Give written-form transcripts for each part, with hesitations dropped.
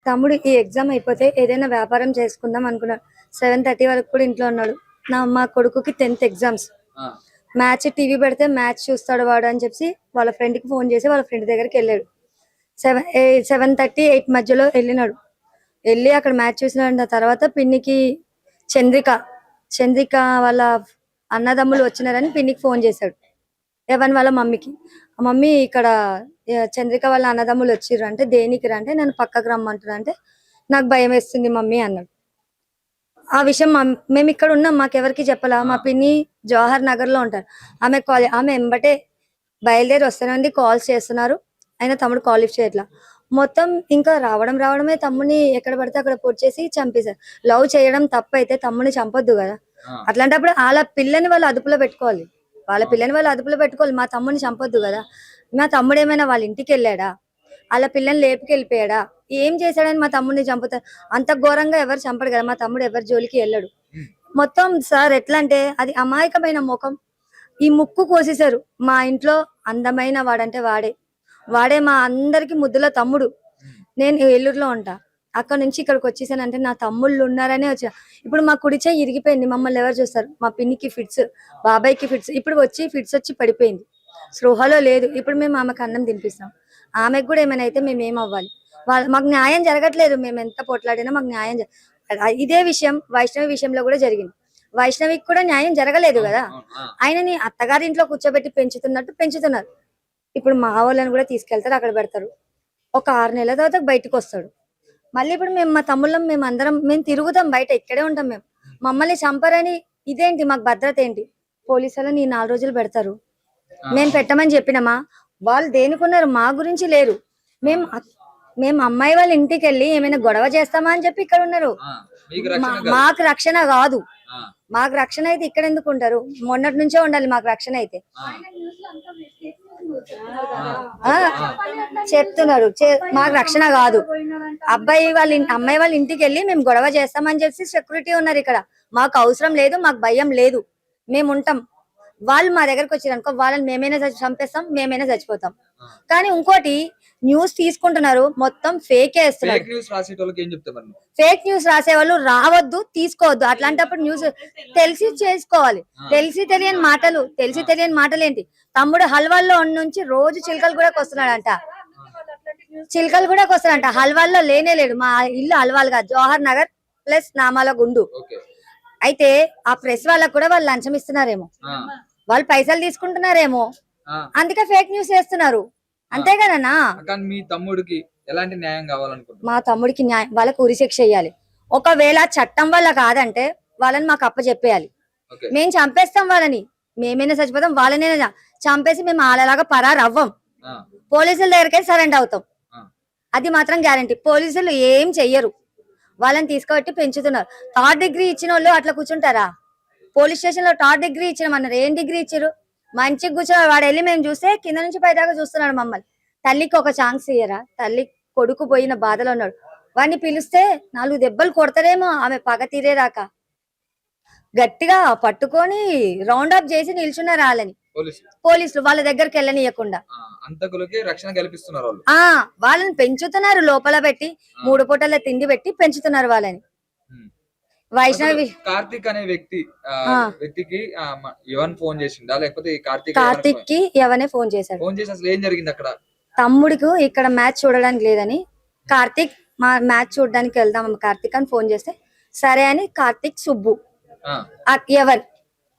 తమ్ముడు ఈ ఎగ్జామ్ అయిపోతే ఏదైనా వ్యాపారం చేసుకుందాం అనుకున్నాడు. 7:30 వరకు కూడా ఇంట్లో ఉన్నాడు. మా కొడుకుకి 10th ఎగ్జామ్స్. మ్యాచ్ టీవీ పెడితే మ్యాచ్ చూస్తాడు వాడు అని చెప్పి వాళ్ళ ఫ్రెండ్కి ఫోన్ చేసి వాళ్ళ ఫ్రెండ్ దగ్గరికి వెళ్ళాడు. 7:30, 8 మధ్యలో వెళ్ళినాడు. వెళ్ళి అక్కడ మ్యాచ్ చూసిన తర్వాత పిన్నికి చంద్రిక వాళ్ళ అన్నదమ్ములు వచ్చినారని పిన్నికి ఫోన్ చేశాడు. ఎవరి వాళ్ళ మమ్మీకి. మమ్మీ ఇక్కడ చంద్రిక వాళ్ళ అన్నదమ్ములు వచ్చిర్రు అంటే దేనికి రంటే నన్ను పక్కకు రమ్మంటారు అంటే నాకు భయం వేస్తుంది మమ్మీ అన్నాడు. ఆ విషయం మేము ఇక్కడ ఉన్నాం, మాకెవరికి చెప్పలా. మా పిన్ని జవహర్ నగర్ లో ఉంటారు. ఆమె ఎంబటే బయలుదేరి వస్తానండి, కాల్స్ చేస్తున్నారు. అయినా తమ్ముడు కాల్ లిఫ్ట్ చేయట్లా. మొత్తం ఇంకా రావడమే తమ్ముని ఎక్కడ పడితే అక్కడ పొడిచేసి చంపేశారు. లవ్ చేయడం తప్పైతే తమ్ముని చంపొద్దు కదా. అట్లాంటప్పుడు వాళ్ళ పిల్లని వాళ్ళు అదుపులో పెట్టుకోవాలి. మా తమ్ముని చంపొద్దు కదా. మా తమ్ముడు ఏమైనా వాళ్ళ ఇంటికి వెళ్ళాడా, వాళ్ళ పిల్లని లేపుకెళ్ళిపోయాడా, ఏం చేశాడని మా తమ్ముడిని చంపుతారు? అంత ఘోరంగా ఎవరు చంపడు కదా. మా తమ్ముడు ఎవరి జోలికి వెళ్ళాడు. మొత్తం సార్ ఎట్లా అంటే అది అమాయకమైన ముఖం. ఈ ముక్కు కోసేశారు. మా ఇంట్లో అందమైన వాడంటే వాడే మా అందరికి ముద్దుల తమ్ముడు. నేను ఏలూరులో ఉంటా, అక్కడ నుంచి ఇక్కడికి వచ్చేసానంటే నా తమ్ముళ్ళు ఉన్నారనే వచ్చా. ఇప్పుడు మా కుడి చెయ్యి ఇరిగిపోయింది, మమ్మల్ని ఎవరు చూస్తారు? మా పిన్నికి ఫిట్స్, బాబాయ్కి ఫిట్స్. ఇప్పుడు ఫిట్స్ వచ్చి పడిపోయింది, స్పృహలో లేదు. ఇప్పుడు మేము ఆమెకు అన్నం తినిపిస్తాం. ఆమెకు కూడా ఏమైనా అయితే మేము ఏమవ్వాలి? మాకు న్యాయం జరగట్లేదు. మేము ఎంత పోట్లాడినా మాకు న్యాయం ఇదే విషయం వైష్ణవి విషయంలో కూడా జరిగింది. వైష్ణవికి కూడా న్యాయం జరగలేదు కదా. ఆయనని అత్తగారి ఇంట్లో కూర్చోబెట్టి పెంచుతున్నారు. ఇప్పుడు మా వాళ్ళని కూడా తీసుకెళ్తారు, అక్కడ పెడతారు. ఒక 6 నెలల తర్వాత బయటకు వస్తాడు. మళ్ళీ ఇప్పుడు మేము మా తమ్ముళ్ళం మేము తిరుగుతాం బయట, ఇక్కడే ఉంటాం. మమ్మల్ని చంపరని ఇదేంటి? మాకు భద్రత ఏంటి? పోలీసులని 4 రోజులు పెడతారు. మేము పెట్టమని చెప్పినామా? వాళ్ళు దేనికున్నారు, మా గురించి లేరు. మేము అమ్మాయి వాళ్ళ ఇంటికి వెళ్ళి ఏమైనా గొడవ చేస్తామా అని చెప్పి ఇక్కడ ఉన్నారు. మాకు రక్షణ కాదు. మాకు రక్షణ అయితే ఇక్కడ ఎందుకు ఉంటారు? మొన్నటి నుంచే ఉండాలి మాకు రక్షణ అయితే. చెప్తున్నారు మాకు రక్షణ కాదు. అమ్మాయి వాళ్ళ ఇంటికి వెళ్ళి మేము గొడవ చేస్తామని చెప్పి సెక్యూరిటీ ఉన్నారు ఇక్కడ. మాకు అవసరం లేదు, మాకు భయం లేదు, మేము ఉంటాం. వాళ్ళు మా దగ్గరకు వచ్చారనుకో వాళ్ళని మేమైనా చంపేస్తాం, మేమైనా చచ్చిపోతాం. కానీ ఇంకోటి న్యూస్ తీసుకుంటున్నారు, మొత్తం ఫేక్ వేస్తున్నారు. ఫేక్ న్యూస్ రాసే వాళ్ళు రావద్దు, తీసుకోవద్దు. అట్లాంటప్పుడు న్యూస్ తెలిసి చేసుకోవాలి. తెలిసి తెలియని మాటలు ఏంటి? తమ్ముడు హల్వాల్లో నుంచి రోజు చిలకలు కూడా వస్తున్నాడంట. హల్వాల్లో లేడు. మా ఇల్లు హల్వాల్ గా జవహర్ నగర్ ప్లస్ నామాల గుండు. అయితే ఆ ప్రెస్ వాళ్ళకు కూడా వాళ్ళు లంచం ఇస్తున్నారేమో, వాళ్ళు పైసలు తీసుకుంటున్నారేమో, అందుకే ఫేక్ న్యూస్ వేస్తున్నారు. అంతే కదన్నా. మీ తమ్ముడికి ఎలాంటి న్యాయం కావాలనుకుంటున్నారు? మా తమ్ముడికి న్యాయం, వాళ్ళకు ఉరి శిక్ష వేయాలి. ఒకవేళ చట్టం వల్ల కాదంటే వాళ్ళని మాకు అప్పచెప్పేయాలి. మేము చంపేస్తాం వాళ్ళని, మేమైనా చచ్చిపోతాం, వాళ్ళనైనా చంపేసి మేము వాళ్ళలాగా పరారు అవ్వం. పోలీసుల దగ్గరికి సరెండర్ అవుతాం, అది మాత్రం గ్యారంటీ. పోలీసులు ఏం చెయ్యరు, వాళ్ళని తీసుకుబట్టి పెంచుతున్నారు. 3rd డిగ్రీ ఇచ్చిన వాళ్ళు అట్లా కూర్చుంటారా? పోలీస్ స్టేషన్ లో 3rd డిగ్రీ ఇచ్చినామన్నారు, ఏం డిగ్రీ ఇచ్చారు? మంచిగా కూర్చున్నాడు. వాడు వెళ్ళి మేము చూస్తే కింద నుంచి పైదాకా చూస్తున్నాడు మమ్మల్ని. తల్లికి ఒక ఛాన్స్ ఇయ్యరా? తల్లి కొడుకు పోయిన బాధలో ఉన్నాడు. వాడిని పిలిస్తే 4 దెబ్బలు కొడతారేమో ఆమె పగ తీరేదాకా. గట్టిగా పట్టుకొని రౌండ్ అప్ చేసి నిల్చున్నారు వాళ్ళని పోలీసులు, వాళ్ళ దగ్గరికి వెళ్ళనియకుండా. వాళ్ళని పెంచుతున్నారు, లోపల పెట్టి 3 పూటల తిండి పెట్టి పెంచుతున్నారు వాళ్ళని. వైష్ణవి కార్తిక్ అనే వ్యక్తికి ఎవరు ఫోన్ చేసిందా, లేకపోతే కార్తిక్ కి ఎవరే ఫోన్ చేశారు? అసలు ఏం జరిగింది అక్కడ? తమ్ముడికి ఇక్కడ మ్యాచ్ చూడడానికి లేదని కార్తిక్ మా మ్యాచ్ చూడడానికి వెళ్దాం కార్తిక్ అని ఫోన్ చేస్తే సరే అని కార్తిక్, సుబ్బు, ఎవరు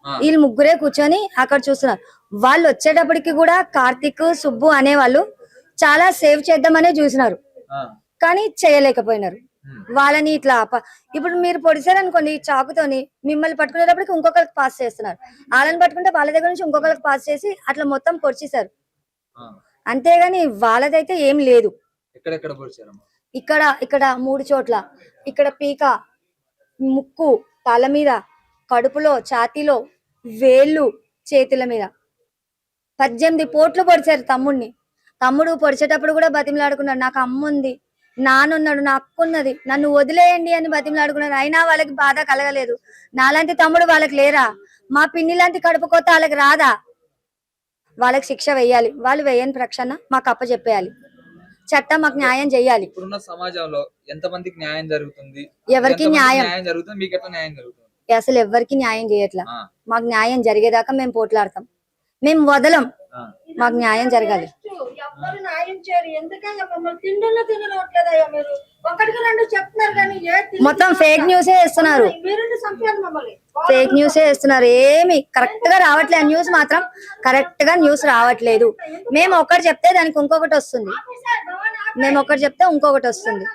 వీళ్ళు ముగ్గురే కూర్చొని అక్కడ చూస్తున్నారు. వాళ్ళు వచ్చేటప్పటికి కూడా కార్తిక్, సుబ్బు అనే వాళ్ళు చాలా సేవ్ చేద్దామనే చూసినారు, కానీ చేయలేకపోయినారు. వాళ్ళని ఇట్లా ఇప్పుడు మీరు పొడిచారనుకోండి చాకుతోని, మిమ్మల్ని పట్టుకునేటప్పటికి ఇంకొకరికి పాస్ చేస్తున్నారు. వాళ్ళని పట్టుకుంటే వాళ్ళ దగ్గర నుంచి ఇంకొకరికి పాస్ చేసి అట్లా మొత్తం పొడిచేశారు. అంతేగాని వాళ్ళదైతే ఏం లేదు. ఇక్కడ 3 చోట్ల, ఇక్కడ పీక, ముక్కు, తల మీద, కడుపులో, ఛాతీలో, వేళ్ళు, చేతుల మీద 18 పోట్లు పొడిచారు తమ్ముడిని. తమ్ముడు పొడిచేటప్పుడు కూడా బతిమలాడుకున్నాడు, నాకు అమ్ముంది, నానున్నాడు, నా అక్క ఉన్నది, నన్ను వదిలేయండి అని బతిమలాడుకున్నారు. అయినా వాళ్ళకి బాధ కలగలేదు. నాలాంటి తమ్ముడు వాళ్ళకి లేరా? మా పిన్ని లాంటి కడుపు కొత్త వాళ్ళకి రాదా? వాళ్ళకి శిక్ష వేయాలి. వాళ్ళు వేయని ప్రక్షణ మాకు అప్పచెప్పేయాలి. చట్టం మాకు న్యాయం చేయాలి. ఇప్పుడున్న సమాజంలో ఎంత మందికి న్యాయం జరుగుతుంది? ఎవరికి ఎంతమందికి న్యాయం న్యాయం జరుగుతుంది? మీకు ఎట్లా న్యాయం జరుగుతుంది? అసలు ఎవరికి న్యాయం చేయట్లా. ఆ, మాకు న్యాయం జరిగేదాకా మేము పోట్లాడతాం, మేము వదలం. ఆ. మాకు న్యాయం జరగాలి. ఎవ్వరు న్యాయం చేయరు. ఎందుకంటే మమ్మల్ని తినట్లేదయ్యా మీరు. ఒకటికి రెండు చెప్తున్నారు కానీ మొత్తం ఫేక్ న్యూసే వేస్తున్నారు, మీరు చంపారు మమ్మల్ని. ఫేక్ న్యూసే వేస్తున్నారు. ఏమి కరెక్ట్ గా రావట్లేదు. న్యూస్ మాత్రం కరెక్ట్ గా న్యూస్ రావట్లేదు. మేము ఒకటి చెప్తే దానికి ఇంకొకటి వస్తుంది, మేము ఒకటి చెప్తే ఇంకొకటి వస్తుంది.